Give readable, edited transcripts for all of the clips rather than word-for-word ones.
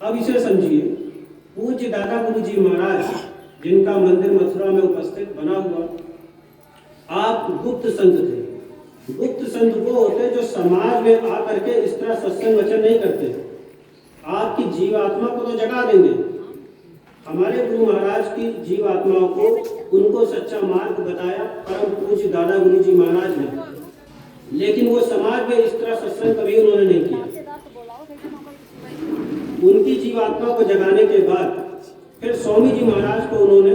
अब इसे समझिए, पूज्य दादा गुरु जी महाराज जिनका मंदिर मथुरा में उपस्थित बना हुआ, आप गुप्त संत थे। गुप्त संत वो होते जो समाज में आकर के इस तरह सत्संग वचन नहीं करते, आपकी जीवात्मा को तो जगा देंगे। हमारे गुरु महाराज की जीवात्माओं को उनको सच्चा मार्ग बताया परम पूज्य दादा गुरु जी महाराज ने, लेकिन वो समाज में इस तरह सत्संग कभी उन्होंने नहीं किया। उनकी जीवात्मा को जगाने के बाद फिर स्वामी जी महाराज को उन्होंने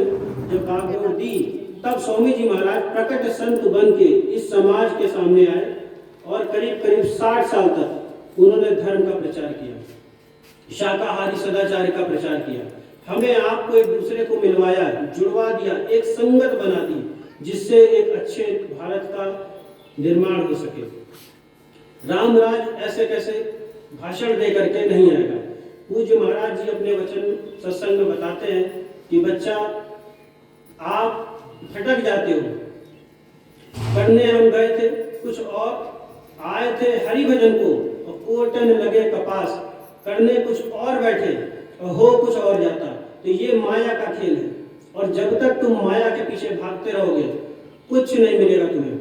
जब बागडोर दी, तब स्वामी जी महाराज प्रकट संत बन के इस समाज के सामने आए और करीब करीब 60 साल तक उन्होंने धर्म का प्रचार किया, शाकाहारी सदाचार का प्रचार किया। हमें आपको एक दूसरे को मिलवाया, जुड़वा दिया, एक संगत बना दी, जिससे एक अच्छे भारत का निर्माण हो सके। रामराज ऐसे कैसे भाषण दे करके नहीं आएगा। पूज्य महाराज जी अपने वचन सत्संग में बताते हैं कि बच्चा आप भटक जाते हो, पढ़ने हम गए थे कुछ और, आए थे हरि भजन को और कोटन लगे कपास, करने कुछ और बैठे और हो कुछ और जाता। तो ये माया का खेल है, और जब तक तुम माया के पीछे भागते रहोगे कुछ नहीं मिलेगा तुम्हें।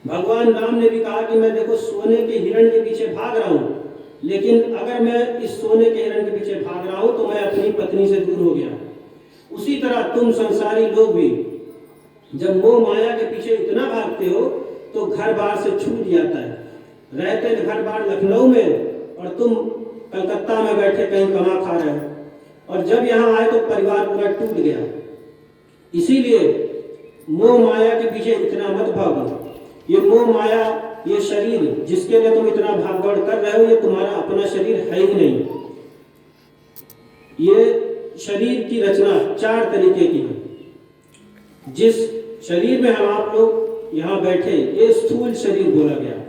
भगवान राम ने भी कहा कि मैं देखो सोने के हिरण के पीछे भाग रहा हूं, लेकिन अगर मैं इस सोने के हिरण के पीछे भाग रहा हूं तो मैं अपनी पत्नी से दूर हो गया। उसी तरह तुम संसारी लोग भी जब मोह माया के पीछे इतना भागते हो तो घर बार से छूट जाता है। रहते घर बार लखनऊ में और तुम कलकत्ता में बैठे कहीं कमा खा रहे हो, और जब यहाँ आए तो परिवार पूरा टूट गया। इसीलिए मोह माया के पीछे इतना मत भागो। ये मोह माया, ये शरीर जिसके लिए तुम इतना भागदौड़ कर रहे हो, ये तुम्हारा अपना शरीर है ही नहीं। ये शरीर की रचना 4 तरीके की है। जिस शरीर में हम आप लोग यहाँ बैठे, ये स्थूल शरीर बोला गया।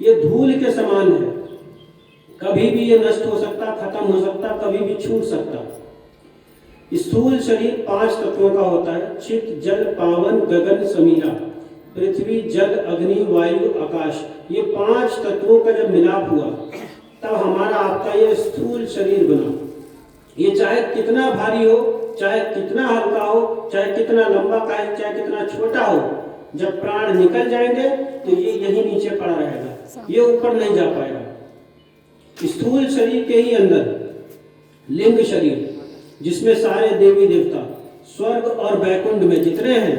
ये धूल के समान है, कभी भी ये नष्ट हो सकता, खत्म हो सकता, कभी भी छूट सकता। स्थूल शरीर 5 तत्वों का होता है, चित्त जल पावन गगन समीरा, पृथ्वी जल अग्नि वायु आकाश। ये 5 तत्वों का जब मिलाप हुआ तब हमारा आपका ये स्थूल शरीर बना। ये चाहे कितना भारी हो, चाहे कितना हल्का हो, चाहे कितना लंबा चाहे कितना छोटा हो, जब प्राण निकल जाएंगे तो ये यहीं नीचे पड़ा रहेगा, ये ऊपर नहीं जा पाएगा। स्थूल शरीर के ही अंदर लिंग शरीर, जिसमें सारे देवी देवता स्वर्ग और वैकुंठ में जितने हैं,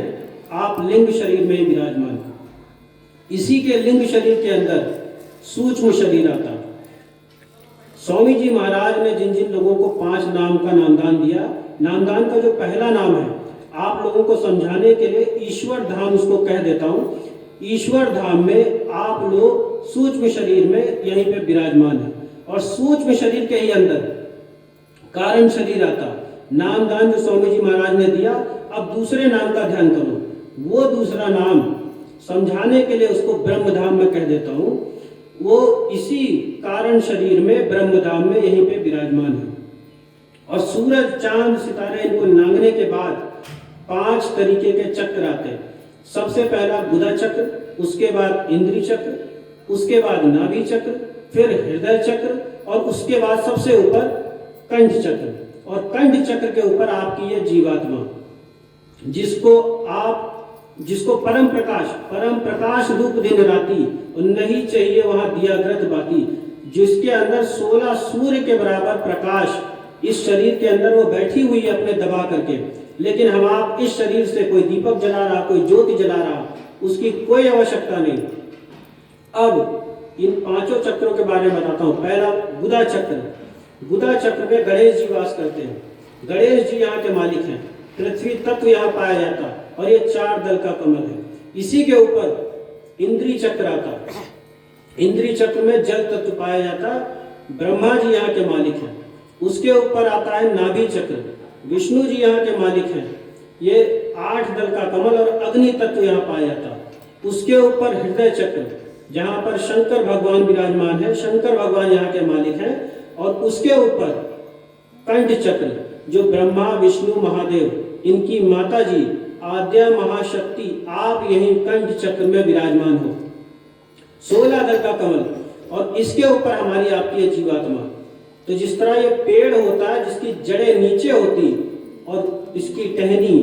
आप लिंग शरीर में ही विराजमान। इसी के लिंग शरीर के अंदर सूक्ष्म शरीर आता। स्वामी जी महाराज ने जिन जिन लोगों को 5 नाम का नामदान दिया, नामदान का जो पहला नाम है, आप लोगों को समझाने के लिए ईश्वर धाम उसको कह देता हूं। ईश्वर धाम में आप लोग सूक्ष्म शरीर में यहीं पे विराजमान है, और सूक्ष्म शरीर के ही अंदर कारण शरीर आता। नामदान जो स्वामी जी महाराज ने दिया, अब दूसरे नाम का ध्यान करो। वो दूसरा नाम समझाने के लिए उसको ब्रह्मधाम में कह देता हूं। वो इसी कारण शरीर में ब्रह्मधाम में यहीं पे विराजमान है। और सूरज चांद सितारे इनको लांघने के बाद 5 तरीके के चक्र आते हैं। सबसे पहला बुधा चक्र, उसके बाद इंद्री चक्र, उसके बाद नाभि चक्र, फिर हृदय चक्र, और उसके बाद सबसे ऊपर कंठ चक्र। और कंठ चक्र के ऊपर आपकी ये जीवात्मा, जिसको परम प्रकाश रूप दिन राती, और नहीं चाहिए वहां दिया ग्रत बाती, जिसके अंदर 16 सूर्य के बराबर प्रकाश इस शरीर के अंदर वो बैठी हुई है अपने दबा करके। लेकिन हम आप इस शरीर से कोई दीपक जला रहा, कोई ज्योति जला रहा, उसकी कोई आवश्यकता नहीं। अब इन 5 चक्रों के बारे में बताता हूँ। पहला बुधा चक्र। बुधा चक्र में गणेश जी वास करते हैं। गणेश जी यहाँ के मालिक हैं। पृथ्वी तत्व यहाँ पाया जाता, और ये 4 दल का कमल है। इसी के ऊपर इंद्री चक्र आता। इंद्री चक्र में जल तत्व पाया जाता, ब्रह्मा जी यहाँ के मालिक हैं। उसके ऊपर आता है नाभि चक्र, विष्णु जी यहाँ के मालिक हैं। ये 8 दल का कमल और अग्नि तत्व यहाँ पाया जाता। उसके ऊपर हृदय चक्र, जहाँ पर शंकर भगवान विराजमान है, शंकर भगवान यहाँ के मालिक हैं। और उसके ऊपर कंठ चक्र, जो ब्रह्मा विष्णु महादेव इनकी माता जी आद्या महाशक्ति, आप यही कंठ चक्र में विराजमान हो। 16 दल का कमल, और इसके ऊपर हमारी आपकी जीवात्मा। तो जिस तरह ये पेड़ होता है जिसकी जड़ें नीचे होती और इसकी टहनी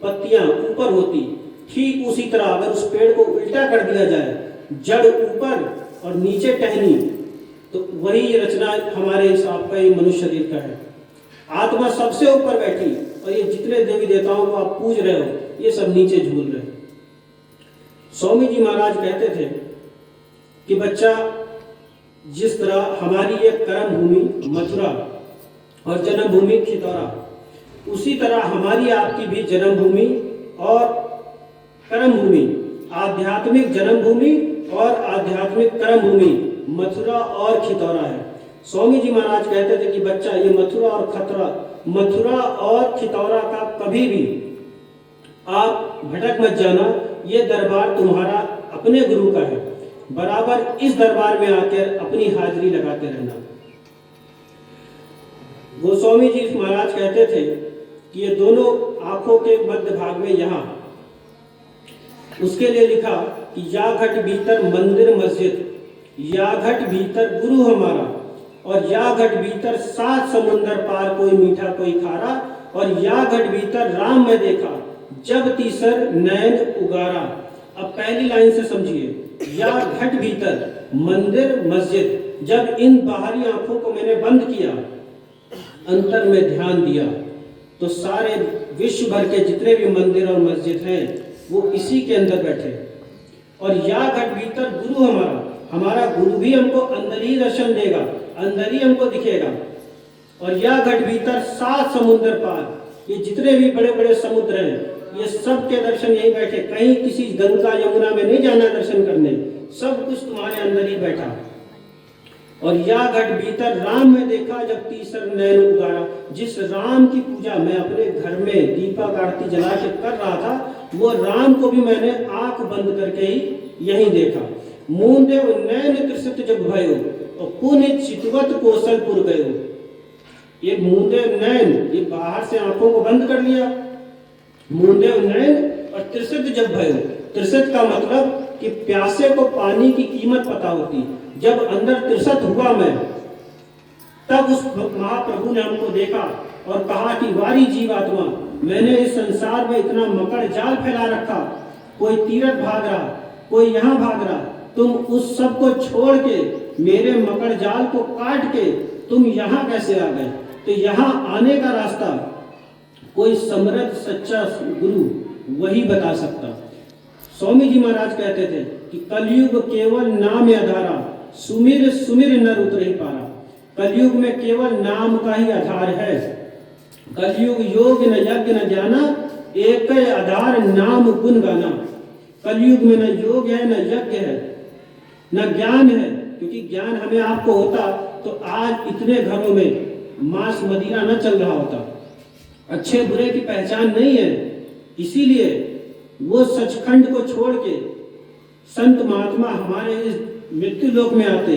पत्तियां ऊपर होती, ठीक उसी तरह अगर उस पेड़ को उल्टा कर दिया जाए, जड़ ऊपर और नीचे टहनी, तो वही रचना हमारे हिसाब का ये मनुष्य शरीर का है। आत्मा सबसे ऊपर बैठी और ये जितने देवी देवताओं को आप पूज रहे हो ये सब नीचे झूल रहे। स्वामी जी महाराज कहते थे कि बच्चा, जिस तरह हमारी एक कर्म भूमि मथुरा और जन्म भूमि खितौरा, उसी तरह हमारी आपकी भी जन्म भूमि और कर्म भूमि, आध्यात्मिक जन्म भूमि और आध्यात्मिक कर्म भूमि मथुरा और खितौरा है। स्वामी जी महाराज कहते थे कि बच्चा, ये मथुरा और खितौरा का कभी भी आप भटक मत जाना। ये दरबार तुम्हारा अपने गुरु का है, बराबर इस दरबार में आकर अपनी हाजिरी लगाते रहना। गोस्वामी जी महाराज कहते थे कि ये दोनों आंखों के मध्य भाग में यहाँ, उसके लिए लिखा कि या घट भीतर मंदिर मस्जिद, या घट भीतर गुरु हमारा, और या घट भीतर 7 समुंदर पार कोई मीठा कोई खारा, और या घट भीतर राम में देखा जब तीसर नैन उगारा। अब पहली लाइन से समझिए, या घट भीतर मंदिर मस्जिद, जब इन बाहरी आंखों को मैंने बंद किया, अंतर में ध्यान दिया, तो सारे विश्व भर के जितने भी मंदिर और मस्जिद हैं वो इसी के अंदर बैठे। और या घट भीतर गुरु हमारा गुरु भी हमको अंदर ही दर्शन देगा, अंदर ही हमको दिखेगा। और या घट भीतर 7 समुद्र पार, ये जितने भी बड़े बड़े समुद्र हैं ये सब के दर्शन यही बैठे, कहीं किसी गंगा यमुना में नहीं जाना दर्शन करने, सब कुछ तुम्हारे अंदर ही बैठा। और या घट भीतर राम में देखा जब तीसर नैन उगारा, जिस राम की पूजा मैं अपने घर में दीपक आरती जला के कर रहा था, वो राम को भी मैंने आंख बंद करके ही यही देखा। मूंदेव नैन त्रिसित जब भयो, और पुण्य चितवत कौशलपुर गयो। ये मूंदेव नैन, ये बाहर से आंखों को बंद कर लिया, मूंदेव नैन और त्रिसित जब भयो। त्रिसित का मतलब कि प्यासे को पानी की कीमत पता होती। जब अंदर त्रिसत हुआ मैं, तब उस महाप्रभु ने हमको देखा और कहा कि वारी जीवात्मा, मैंने इस संसार में इतना मकड़ जाल फैला रखा, कोई तीरथ भाग रहा, कोई यहाँ भाग रहा, तुम उस सब को छोड़ के मेरे मकड़ जाल को काट के तुम यहाँ कैसे आ गए? तो यहाँ आने का रास्ता कोई समर्थ सच्चा गुरु वही बता सकता। स्वामी जी महाराज कहते थे कि कलयुग केवल नाम आधारा, सुमिर सुमिर नर उतर ही पारा। कलयुग में केवल नाम का ही आधार है। कलयुग योग न यज्ञ न ज्ञाना, एक आधार नाम गुण गाना। कलयुग में न योग है न यज्ञ है न ज्ञान है, क्योंकि ज्ञान हमें आपको होता तो आज इतने घरों में मांस मदिरा न चल रहा होता। अच्छे बुरे की पहचान नहीं है, इसीलिए वो सचखंड को छोड़ के संत महात्मा हमारे इस मृत्यु लोक में आते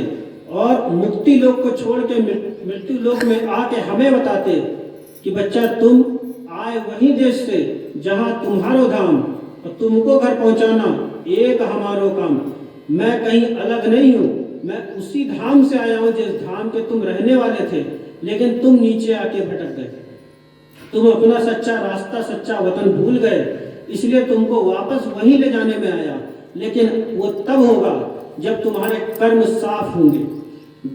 और मुक्ति लोक को छोड़ के मृत्यु लोक में आके हमें बताते कि बच्चा, तुम आए वही देश से जहां तुम्हारो धाम, और तुमको घर पहुंचाना एक हमारो काम। मैं कहीं अलग नहीं हूं, मैं उसी धाम से आया हूं जिस धाम के तुम रहने वाले थे, लेकिन तुम नीचे आके भटक गए। तुम अपना सच्चा रास्ता, सच्चा वतन भूल गए, इसलिए तुमको वापस वहीं ले जाने में आया। लेकिन वो तब होगा जब तुम्हारे कर्म साफ होंगे।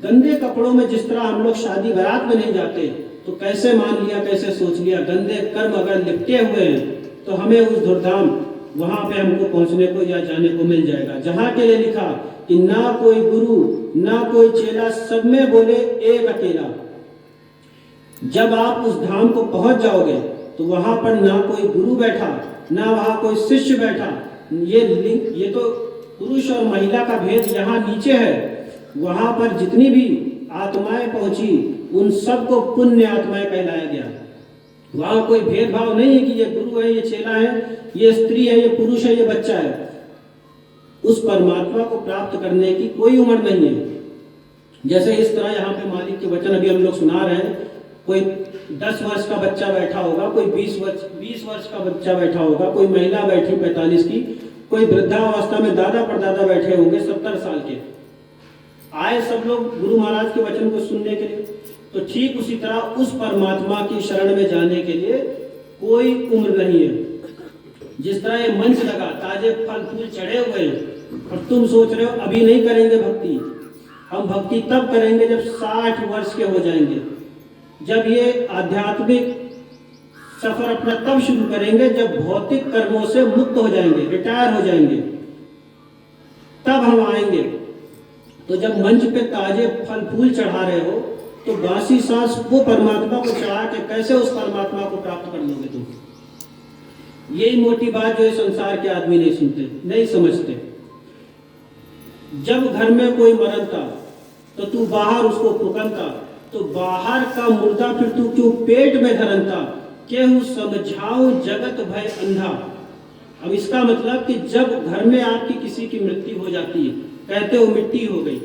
गंदे कपड़ों में जिस तरह हम लोग शादी बारात में नहीं जाते, तो कैसे मान लिया, कैसे सोच लिया, गंदे कर्म अगर लिपटे हुए हैं तो हमें उस धुरधाम वहां पे हमको पहुंचने को या जाने को मिल जाएगा, जहां के लिए लिखा कि ना कोई गुरु ना कोई चेला, सब में बोले एक अकेला। जब आप उस धाम को पहुंच जाओगे तो वहां पर ना कोई गुरु बैठा, ना वहां कोई शिष्य बैठा। ये तो पुरुष और महिला का भेद यहाँ नीचे है। वहां पर जितनी भी आत्माएं पहुंची उन सबको पुण्य आत्माएं कहलाया गया। वहां कोई भेदभाव नहीं है कि ये गुरु है, ये चेला है, ये स्त्री है, ये पुरुष है, ये बच्चा है। उस परमात्मा को प्राप्त करने की कोई उम्र नहीं है। जैसे इस तरह यहाँ पे मालिक के वचन अभी हम लोग सुना रहे हैं, कोई 10 वर्ष का बच्चा बैठा होगा, कोई 20 वर्ष का बच्चा बैठा होगा, कोई महिला बैठी 45 की, कोई वृद्धावस्था में दादा परदादा बैठे होंगे 70 साल के। आए सब लोग गुरु महाराज के वचन को सुनने के लिए। तो ठीक उसी तरह उस परमात्मा की शरण में जाने के लिए कोई उम्र नहीं है। जिस तरह ये मंच लगा, ताजे फल फूल चढ़े हुए हैं और तुम सोच रहे हो अभी नहीं करेंगे भक्ति, हम भक्ति तब करेंगे जब 60 वर्ष के हो जाएंगे, जब ये आध्यात्मिक सफर अपना तब शुरू करेंगे जब भौतिक कर्मों से मुक्त हो जाएंगे, रिटायर हो जाएंगे, तब हम आएंगे। तो जब मंच पे ताजे फल फूल चढ़ा रहे हो तो बासी सांस वो परमात्मा को चढ़ा के कैसे उस परमात्मा को प्राप्त कर लोगे तुम? यही मोटी बात जो इस संसार के आदमी नहीं सुनते, नहीं समझते। जब घर में कोई मरता तो तू बाहर उसको फुकनता, तो बाहर का मुर्दा फिर तू क्यों पेट में धरनता, केहू समझाओ जगत भय अंधा। अब इसका मतलब कि जब घर में आपकी किसी की मृत्यु हो जाती है, कहते हो मिट्टी हो गई,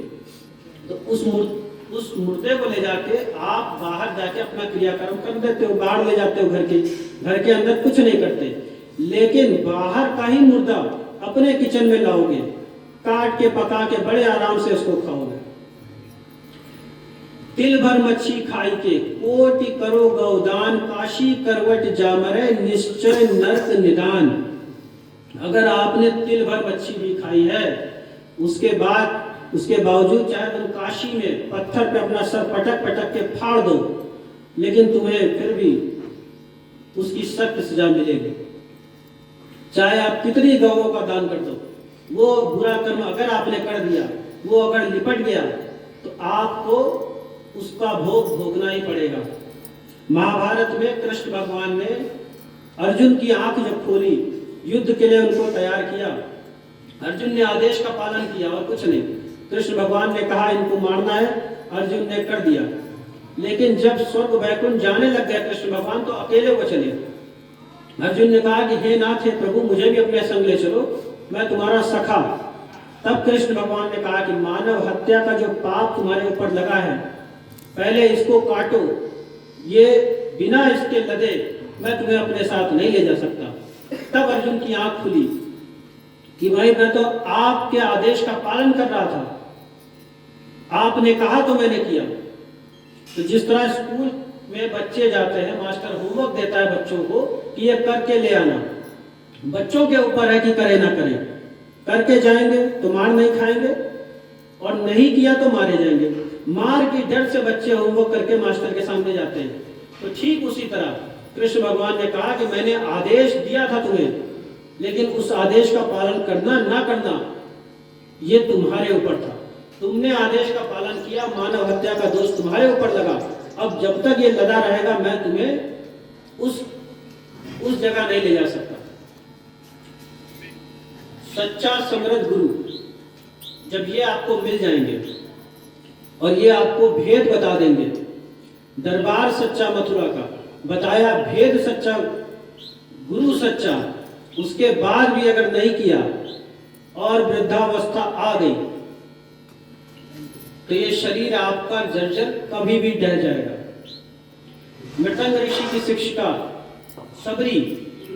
तो उस मुर्दे को ले जाके आप बाहर जाके अपना क्रियाक्रम कर देते हो, बाहर ले जाते हो, घर के अंदर कुछ नहीं करते। लेकिन बाहर का ही मुर्दा अपने किचन में लाओगे, काट के पका के बड़े आराम से उसको खाओगे। तिल भर मच्छी खाई के कोटि करो गौदान, काशी करवट जामरे निश्चय नरक निदान। अगर आपने तिल भर मच्छी भी खाई है, उसके बावजूद चाहे तुम काशी में पत्थर पे अपना सर पटक पटक के फाड़ दो, लेकिन तुम्हें फिर भी उसकी सख्त सजा मिलेगी। चाहे आप कितनी गौओं का दान कर दो, वो बुरा कर्म अगर आपने कर दिया, वो अगर लिपट गया तो आपको उसका भोग भोगना ही पड़ेगा। महाभारत में कृष्ण भगवान ने अर्जुन की आंख जब खोली, युद्ध के लिए उनको तैयार किया, अर्जुन ने आदेश का पालन किया और कुछ नहीं। कृष्ण भगवान ने कहा इनको मारना है, अर्जुन ने कर दिया। लेकिन जब स्वर्ग वैकुंठ जाने लग गए कृष्ण भगवान, तो अकेले वो चले। अर्जुन ने कहा कि हे नाथ, हे प्रभु, मुझे भी अपने संग ले चलो, मैं तुम्हारा सखा। तब कृष्ण भगवान ने कहा कि मानव हत्या का जो पाप तुम्हारे ऊपर लगा है, पहले इसको काटो, ये बिना इसके लदे मैं तुम्हें अपने साथ नहीं ले जा सकता। तब अर्जुन की आंख खुली कि भाई मैं तो आपके आदेश का पालन कर रहा था, आपने कहा तो मैंने किया। तो जिस तरह स्कूल में बच्चे जाते हैं, मास्टर होमवर्क देता है बच्चों को कि ये करके ले आना, बच्चों के ऊपर है कि करें ना करें। करके जाएंगे तो मार नहीं खाएंगे और नहीं किया तो मारे जाएंगे। मार के डर से बच्चे होमवर्क करके मास्टर के सामने जाते हैं। तो ठीक उसी तरह कृष्ण भगवान ने कहा कि मैंने आदेश दिया था तुम्हें, लेकिन उस आदेश का पालन करना ना करना ये तुम्हारे ऊपर था। तुमने आदेश का पालन किया, मानव हत्या का दोष तुम्हारे ऊपर लगा। अब जब तक ये लदा रहेगा मैं तुम्हें उस जगह नहीं ले जा सकता। सच्चा समृद्ध गुरु जब ये आपको मिल जाएंगे और ये आपको भेद बता देंगे, दरबार सच्चा मथुरा का बताया भेद सच्चा, गुरु सच्चा, उसके बाद भी अगर नहीं किया और वृद्धावस्था आ गई तो ये शरीर आपका जर्जर कभी भी ढह जाएगा। मृतंग ऋषि की शिक्षिका सबरी,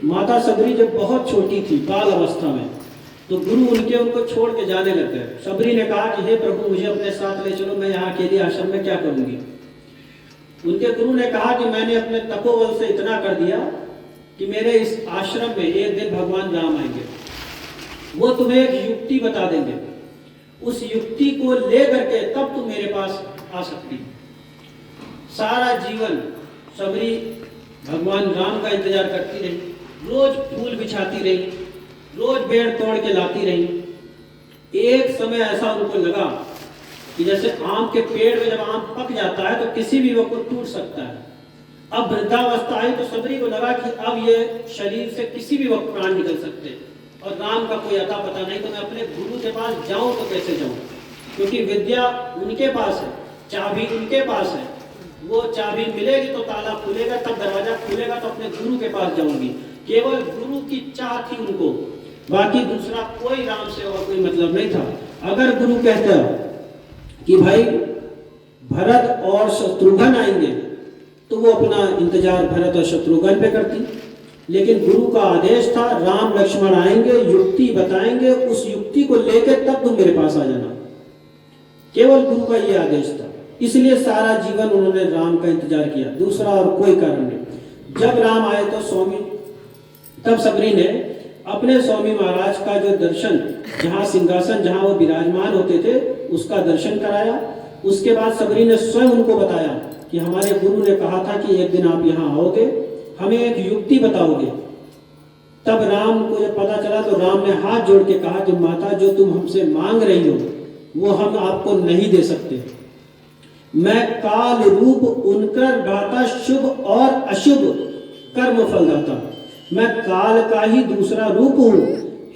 माता सबरी जब बहुत छोटी थी, बाल अवस्था में, तो गुरु उनको छोड़ के जाने लग गए। सबरी ने कहा कि हे प्रभु, मुझे अपने साथ ले चलो, मैं यहाँ अकेले आश्रम में क्या करूंगी। उनके गुरु ने कहा कि मैंने अपने तपोबल से इतना कर दिया कि मेरे इस आश्रम में एक दिन भगवान राम आएंगे, वो तुम्हें एक युक्ति बता देंगे, उस युक्ति को ले करके तब तुम मेरे पास आ सकती। सारा जीवन सबरी भगवान राम का इंतजार करती रही, रोज फूल बिछाती रही, रोज पेड़ तोड़ के लाती रही। एक समय ऐसा उनको लगा कि जैसे आम के पेड़ में जब आम पक जाता है तो किसी भी वक्त टूट सकता है। अब वृद्धावस्था आई तो सबरी को लगा कि अब ये शरीर से किसी भी वक्त प्राण निकल सकते और राम का कोई अता पता नहीं, तो मैं अपने गुरु के पास जाऊं तो कैसे जाऊं, क्योंकि विद्या उनके पास है, चाबी उनके पास है। वो चाबी मिलेगी तो ताला खुलेगा, तब दरवाजा खुलेगा, तो अपने गुरु के पास जाऊंगी। केवल गुरु की चाह थी उनको, बाकी दूसरा कोई राम से और कोई मतलब नहीं था। अगर गुरु कहता कि भाई भरत और शत्रुघ्न आएंगे तो वो अपना इंतजार भरत और शत्रुघ्न पे करती, लेकिन गुरु का आदेश था राम लक्ष्मण आएंगे, युक्ति बताएंगे, उस युक्ति को लेकर तब तुम मेरे पास आ जाना। केवल गुरु का ये आदेश था। इसलिए सारा जीवन उन्होंने राम का इंतजार किया, दूसरा और कोई कारण नहीं। जब राम आए तो तब सबरी ने अपने स्वामी महाराज का जो दर्शन, जहाँ सिंहासन जहाँ वो विराजमान होते थे, उसका दर्शन कराया। उसके बाद सबरी ने स्वयं उनको बताया कि हमारे गुरु ने कहा था कि एक दिन आप यहाँ आओगे, हमें एक युक्ति बताओगे। तब राम को जब पता चला तो राम ने हाथ जोड़ के कहा कि माता, जो तुम हमसे मांग रही हो वो हम आपको नहीं दे सकते। मैं काल रूप उनकर दाता, शुभ और अशुभ कर्म फलदाता। मैं काल का ही दूसरा रूप हूँ।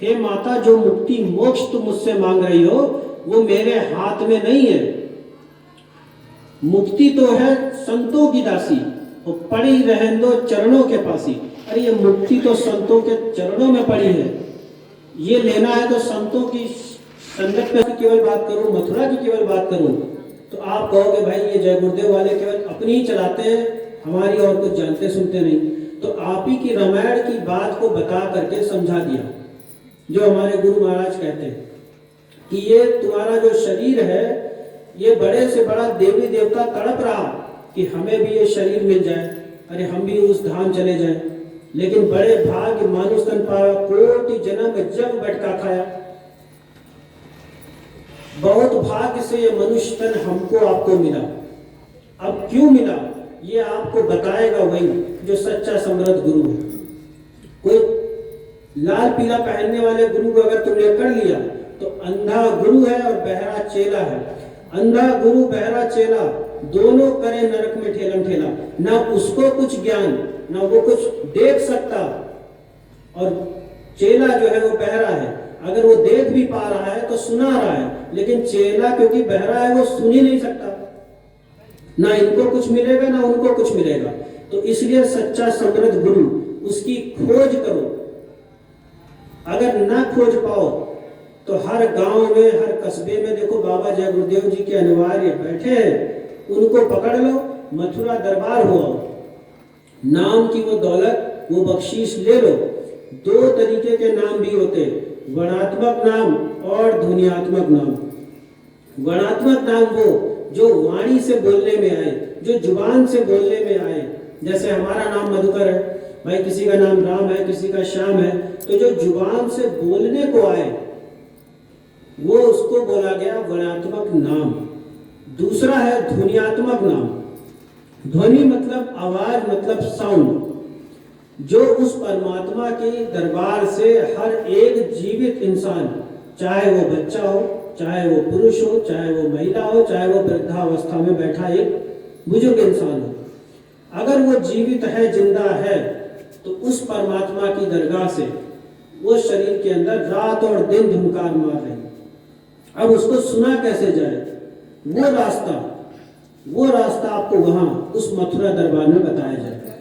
हे माता, जो मुक्ति मोक्ष तुम मुझसे मांग रही हो वो मेरे हाथ में नहीं है। मुक्ति तो है संतों की दासी, और पड़ी रहन दो चरणों के पासी। अरे ये मुक्ति तो संतों के चरणों में पड़ी है। ये लेना है तो संतों की संगत में केवल बात करूं, मथुरा की केवल बात करूं तो आप कहोगे भाई ये जय गुरुदेव वाले केवल अपनी ही चलाते हैं, हमारी और कुछ जानते सुनते नहीं। तो आप ही की रामायण की बात को बता करके समझा दिया, जो हमारे गुरु महाराज कहते हैं कि ये तुम्हारा जो शरीर है, ये बड़े से बड़ा देवी देवता तड़प रहा कि हमें भी ये शरीर मिल जाए, अरे हम भी उस धाम चले जाएं। लेकिन बड़े भाग्य मानुष तन पाया, कोटि जन्म जब बटका खाया। बहुत भाग्य से ये मनुष्य तन हमको आपको मिला। अब क्यों मिला ये आपको बताएगा वही जो सच्चा समृद्ध गुरु है। कोई लाल पीला पहनने वाले गुरु को अगर तुमने कर लिया तो अंधा गुरु है और बहरा चेला है। अंधा गुरु बहरा चेला दोनों करे नरक में ठेलम ठेला। ना उसको कुछ ज्ञान, ना वो कुछ देख सकता, और चेला जो है वो बहरा है। अगर वो देख भी पा रहा है तो सुना रहा है, लेकिन चेला क्योंकि बहरा है वो सुन ही नहीं सकता। ना इनको कुछ मिलेगा ना उनको कुछ मिलेगा। तो इसलिए सच्चा समृद्ध गुरु, उसकी खोज करो। अगर ना खोज पाओ तो हर गांव में, हर कस्बे में देखो बाबा जय गुरुदेव जी के अनिवार्य बैठे हैं, उनको पकड़ लो, मथुरा दरबार हो आओ, नाम की वो दौलत, वो बख्शीश ले लो। दो तरीके के नाम भी होते, वर्णात्मक नाम और ध्वनियात्मक नाम। वर्णात्मक नाम वो जो वाणी से बोलने में आए, जो जुबान से बोलने में आए। जैसे हमारा नाम मधुकर है भाई, किसी का नाम राम है, किसी का श्याम है, तो जो जुबान से बोलने को आए वो उसको बोला गया वर्णात्मक नाम। दूसरा है ध्वनियात्मक नाम। ध्वनि मतलब आवाज, मतलब साउंड, जो उस परमात्मा के दरबार से हर एक जीवित इंसान, चाहे वो बच्चा हो, चाहे वो पुरुष हो, चाहे वो महिला हो, चाहे वो वृद्धावस्था में बैठा एक बुजुर्ग इंसान हो, अगर वो जीवित है, जिंदा है, तो उस परमात्मा की दरगाह से वो शरीर के अंदर रात और दिन धुनकार मार रही। अब उसको सुना कैसे जाए? वो रास्ता आपको वहां उस मथुरा दरबार में बताया जाएगा।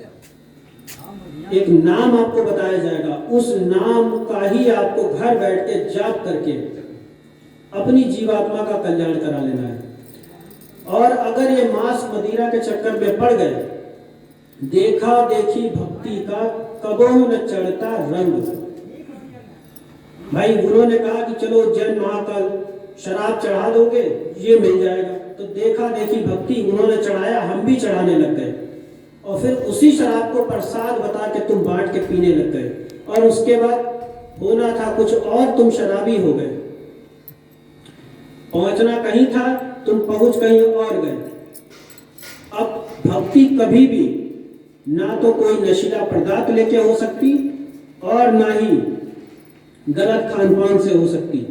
एक नाम आपको बताया जाएगा, उस नाम का ही आपको घर बैठ के जाप करके अपनी जीवात्मा का कल्याण करा लेना है। और अगर ये मांस मदिरा के चक्कर में पड़ गए, देखा देखी भक्ति का कबो न चढ़ता रंग। भाई गुरु ने कहा कि चलो उज्जैन महाकाल शराब चढ़ा दोगे, ये मिल जाएगा। तो देखा देखी भक्ति उन्होंने चढ़ाया, हम भी चढ़ाने लग गए, और फिर उसी शराब को प्रसाद बता के तुम बांट के पीने लग गए, और उसके बाद होना था कुछ और, तुम शराबी हो गए। पहुंचना कहीं था, तुम पहुंच कहीं और गए। अब भक्ति कभी भी ना तो कोई नशीला पदार्थ लेके हो सकती, और ना ही गलत खान पान से हो सकती।